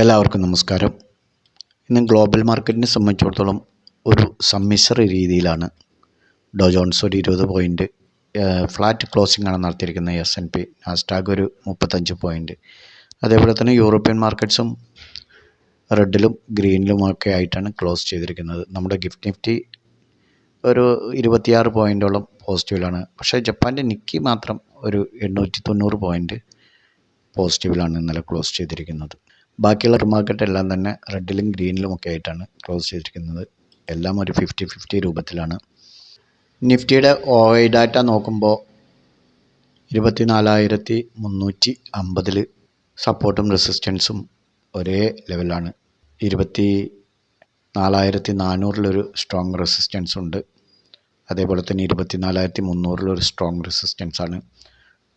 എല്ലാവർക്കും നമസ്കാരം. ഇന്ന് ഗ്ലോബൽ മാർക്കറ്റിനെ സംബന്ധിച്ചിടത്തോളം ഒരു സമ്മിശ്ര രീതിയിലാണ്. ഡോ ജോൺസ് ഒരു 20 പോയിൻ്റ് ഫ്ലാറ്റ് ക്ലോസിംഗ് ആണ് നടത്തിയിരിക്കുന്നത്. S&P നാസ്ഡാക്ക് ഒരു 35 പോയിൻ്റ്. അതേപോലെ തന്നെ യൂറോപ്യൻ മാർക്കറ്റ്സും റെഡിലും ഗ്രീനിലുമൊക്കെ ആയിട്ടാണ് ക്ലോസ് ചെയ്തിരിക്കുന്നത്. നമ്മുടെ ഗിഫ്റ്റ് നിഫ്റ്റി ഒരു 26 പോയിൻ്റോളം പോസിറ്റീവിലാണ്. പക്ഷേ ജപ്പാൻ്റെ നിക്കി മാത്രം ഒരു 890 പോയിൻ്റ് പോസിറ്റീവിലാണ് ഇന്നലെ ക്ലോസ് ചെയ്തിരിക്കുന്നത്. ബാക്കിയുള്ള മാർക്കറ്റ് എല്ലാം തന്നെ റെഡിലും ഗ്രീനിലും ഒക്കെ ആയിട്ടാണ് ക്ലോസ് ചെയ്തിരിക്കുന്നത്. എല്ലാം ഒരു 50-50 രൂപത്തിലാണ്. നിഫ്റ്റിയുടെ OI ഡാറ്റ നോക്കുമ്പോൾ 24,350 സപ്പോർട്ടും റെസിസ്റ്റൻസും ഒരേ ലെവലാണ്. 24,400 സ്ട്രോങ് റെസിസ്റ്റൻസ് ഉണ്ട്. അതേപോലെ തന്നെ 24,300 സ്ട്രോങ് റെസിസ്റ്റൻസ് ആണ്.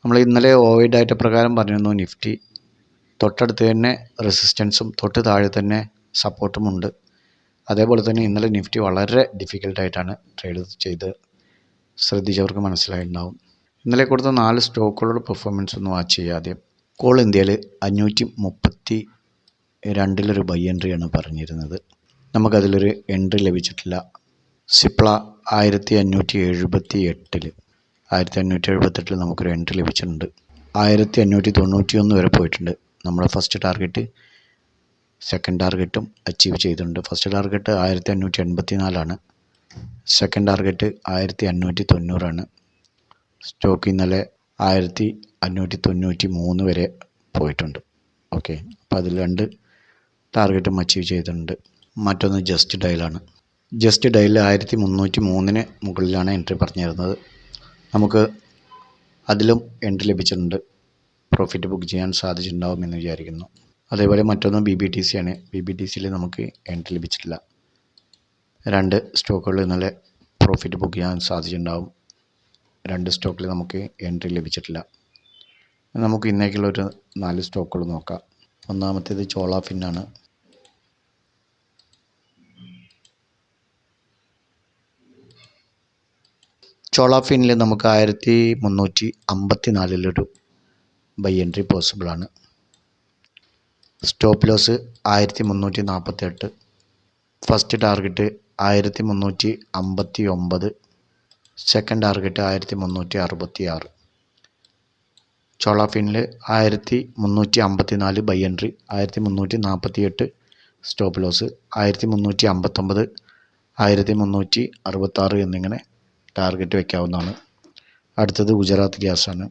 നമ്മൾ ഇന്നലെ OI ഡാറ്റ പ്രകാരം പറഞ്ഞിരുന്നു നിഫ്റ്റി തൊട്ടടുത്ത് തന്നെ റെസിസ്റ്റൻസും തൊട്ട് താഴെ തന്നെ സപ്പോർട്ടും ഉണ്ട്. അതേപോലെ തന്നെ ഇന്നലെ നിഫ്റ്റി വളരെ ഡിഫിക്കൽട്ടായിട്ടാണ് ട്രേഡ് ചെയ്ത് ശ്രദ്ധിച്ചവർക്ക് മനസ്സിലായിട്ടുണ്ടാവും. ഇന്നലെ കൊടുത്ത 4 സ്റ്റോക്കുകളുടെ പെർഫോമൻസ് ഒന്ന് വാച്ച് ചെയ്യുക. ആദ്യം കോൾ ഇന്ത്യയിൽ 532 ബൈ എൻട്രിയാണ് പറഞ്ഞിരുന്നത്. നമുക്കതിലൊരു എൻട്രി ലഭിച്ചിട്ടില്ല. സിപ്ല 1578 നമുക്കൊരു എൻട്രി ലഭിച്ചിട്ടുണ്ട്. 1591 വരെ പോയിട്ടുണ്ട്. നമ്മുടെ ഫസ്റ്റ് ടാർഗറ്റ് സെക്കൻഡ് ടാർഗറ്റും അച്ചീവ് ചെയ്തിട്ടുണ്ട്. First target 1584 second target 1590 stock ഇന്നലെ 1593 വരെ പോയിട്ടുണ്ട്. ഓക്കെ, അപ്പോൾ അതിൽ 2 ടാർഗറ്റും അച്ചീവ് ചെയ്തിട്ടുണ്ട്. മറ്റൊന്ന് ജസ്റ്റ് ഡയലാണ്. ജസ്റ്റ് ഡയൽ 1303 മുകളിലാണ് എൻട്രി പറഞ്ഞിരുന്നത്. നമുക്ക് അതിലും എൻട്രി ലഭിച്ചിട്ടുണ്ട്. പ്രോഫിറ്റ് ബുക്ക് ചെയ്യാൻ സാധിച്ചിട്ടുണ്ടാവുമെന്ന് വിചാരിക്കുന്നു. അതേപോലെ മറ്റൊന്ന് BBTC ആണ്. BBTCയിൽ നമുക്ക് എൻട്രി ലഭിച്ചിട്ടില്ല. 2 സ്റ്റോക്കുകൾ ഇന്നലെ പ്രോഫിറ്റ് ബുക്ക് ചെയ്യാൻ സാധിച്ചിട്ടുണ്ടാവും. 2 സ്റ്റോക്കിൽ നമുക്ക് എൻട്രി ലഭിച്ചിട്ടില്ല. നമുക്ക് ഇന്നേക്കുള്ളൊരു 4 സ്റ്റോക്കുകൾ നോക്കാം. ഒന്നാമത്തേത് ചോളാഫിൻ ആണ്. ചോളാഫിനിൽ നമുക്ക് 1354 ബൈ എൻട്രി പോസിബിളാണ്. Stop loss 1348. First target 1359. Second target 1366. ചോളാഫിനിൽ 1354 ബൈ എൻട്രി, 1348 സ്റ്റോപ്പ് ലോസ്, 1359, 1366 എന്നിങ്ങനെ ടാർഗറ്റ് വയ്ക്കാവുന്നതാണ്. അടുത്തത് ഗുജറാത്ത് ഗ്യാസ് ആണ്.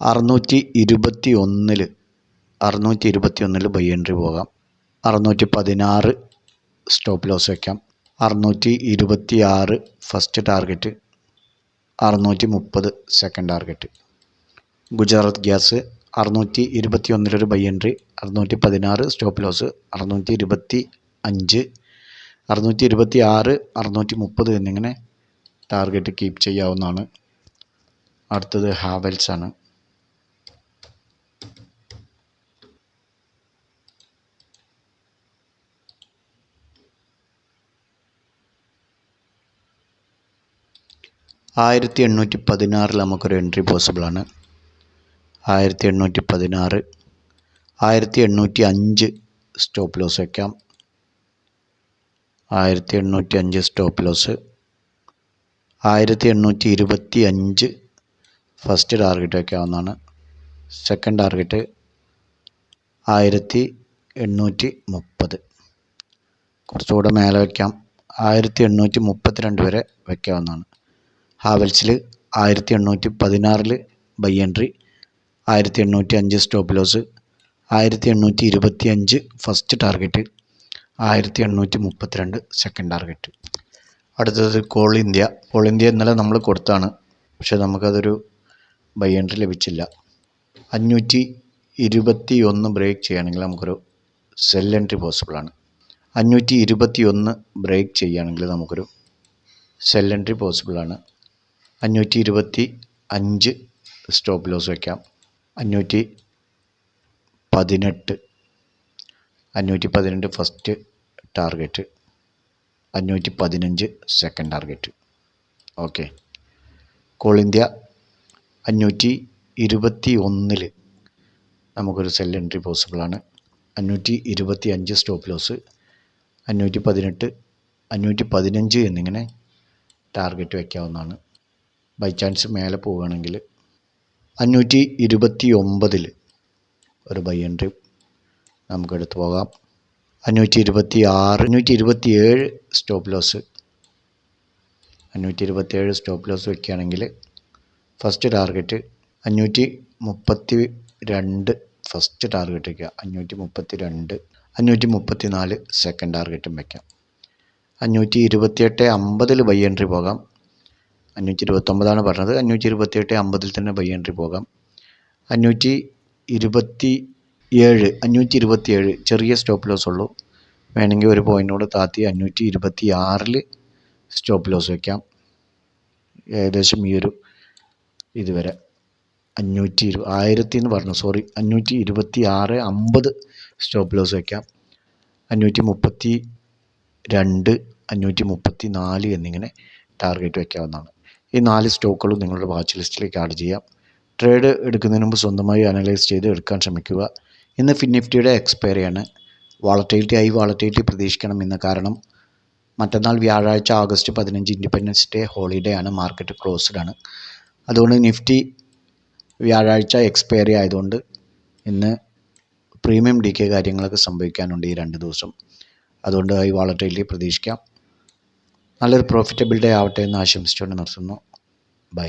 അറുന്നൂറ്റി ഇരുപത്തിയൊന്നിൽ ബൈ എൻട്രി പോകാം. 616 സ്റ്റോപ്പ് ലോസ് വയ്ക്കാം. 626 first target, 630 second target. Gujarat gas 621 buy entry, 616 stop loss, 625, 626, 630 എന്നിങ്ങനെ ടാർഗറ്റ് കീപ്പ് ചെയ്യാവുന്നതാണ്. അടുത്തത് ഹാവൽസ് ആണ്. $1816 നമുക്കൊരു എൻട്രി പോസിബിളാണ്. 1816, 1805 സ്റ്റോപ്പ് ലോസ് വയ്ക്കാം. 1805 സ്റ്റോപ്പ് ലോസ്, 1825 ഫസ്റ്റ് ടാർഗറ്റ് വയ്ക്കാവുന്നതാണ്. Second target 1830. കുറച്ചുകൂടെ മേലെ വയ്ക്കാം. 1832 വരെ വയ്ക്കാവുന്നതാണ്. ഹാവൽസിൽ 1816 buy entry, 1805 stop loss, 1825 first target, 1832 second target. അടുത്തത് കോൾ ഇന്ത്യ. കോൾ ഇന്ത്യ ഇന്നലെ നമ്മൾ കൊടുത്താണ്, പക്ഷേ നമുക്കതൊരു ബൈ എൻട്രി ലഭിച്ചില്ല. 521 ബ്രേക്ക് ചെയ്യുകയാണെങ്കിൽ നമുക്കൊരു സെൽ എൻട്രി പോസിബിളാണ്. 521 ബ്രേക്ക് ചെയ്യുകയാണെങ്കിൽ നമുക്കൊരു സെൽ എൻട്രി പോസിബിളാണ്. 525 സ്റ്റോപ്പ് ലോസ് വയ്ക്കാം. 518 512 first target, 515 second target. Okay. Call India 521 നമുക്കൊരു സെൽ എൻട്രി പോസിബിളാണ്. 525 സ്റ്റോപ്പ് ലോസ്, 518, 515 എന്നിങ്ങനെ ടാർഗറ്റ് വയ്ക്കാവുന്നതാണ്. ബൈ ചാൻസ് മേലെ പോവുകയാണെങ്കിൽ 529 ഒരു ബൈ എൻട്രി നമുക്കെടുത്ത് പോകാം. 526, 527 സ്റ്റോപ്പ് ലോസ്, 527 സ്റ്റോപ്പ് ലോസ് വയ്ക്കുകയാണെങ്കിൽ ഫസ്റ്റ് ടാർഗറ്റ് 532 ഫസ്റ്റ് ടാർഗറ്റ് വയ്ക്കുക, 532, 534 സെക്കൻഡ് ടാർഗറ്റും വയ്ക്കാം. 528.50 ബൈ എൻട്രി പോകാം. 529 പറഞ്ഞത്, 528.50 തന്നെ ബൈ എൻട്രി പോകാം. 527 ചെറിയ സ്റ്റോപ്പ് ലോസ് ഉള്ളൂ, വേണമെങ്കിൽ ഒരു പോയിൻ്റോട് താത്തി 526 സ്റ്റോപ്പ് ലോസ് വയ്ക്കാം. ഏകദേശം ഈ ഒരു ഇതുവരെ 1000 എന്ന് പറഞ്ഞു, 526.50 സ്റ്റോപ്പ് ലോസ് വയ്ക്കാം. 532, 534 എന്നിങ്ങനെ ടാർഗറ്റ് വയ്ക്കാവുന്നതാണ്. ഈ 4 സ്റ്റോക്കുകളും നിങ്ങളുടെ വാച്ച് ലിസ്റ്റിലേക്ക് ആഡ് ചെയ്യാം. ട്രേഡ് എടുക്കുന്നതിന് മുമ്പ് സ്വന്തമായി അനലൈസ് ചെയ്ത് എടുക്കാൻ ശ്രമിക്കുക. ഇന്ന് ഫിൻനിഫ്റ്റിയുടെ എക്സ്പയറിയാണ്. വാളറ്റിലിറ്റി പ്രതീക്ഷിക്കണം. ഇന്ന് കാരണം മറ്റന്നാൾ വ്യാഴാഴ്ച ഓഗസ്റ്റ് 15 ഇൻഡിപെൻഡൻസ് ഡേ ഹോളിഡേ ആണ്, മാർക്കറ്റ് ക്ലോസ്ഡ് ആണ്. അതുകൊണ്ട് നിഫ്റ്റി വ്യാഴാഴ്ച എക്സ്പയറി ആയതുകൊണ്ട് ഇന്ന് പ്രീമിയം ഡി കെ കാര്യങ്ങളൊക്കെ സംഭവിക്കാനുണ്ട് ഈ 2 ദിവസം. അതുകൊണ്ട് ഹൈ വാളറ്റിലിറ്റി പ്രതീക്ഷിക്കാം. നല്ലൊരു പ്രോഫിറ്റബിൾ ഡേ ആവട്ടെ എന്ന് ആശംസിച്ചുകൊണ്ട് നിർത്തുന്നു. ബൈ.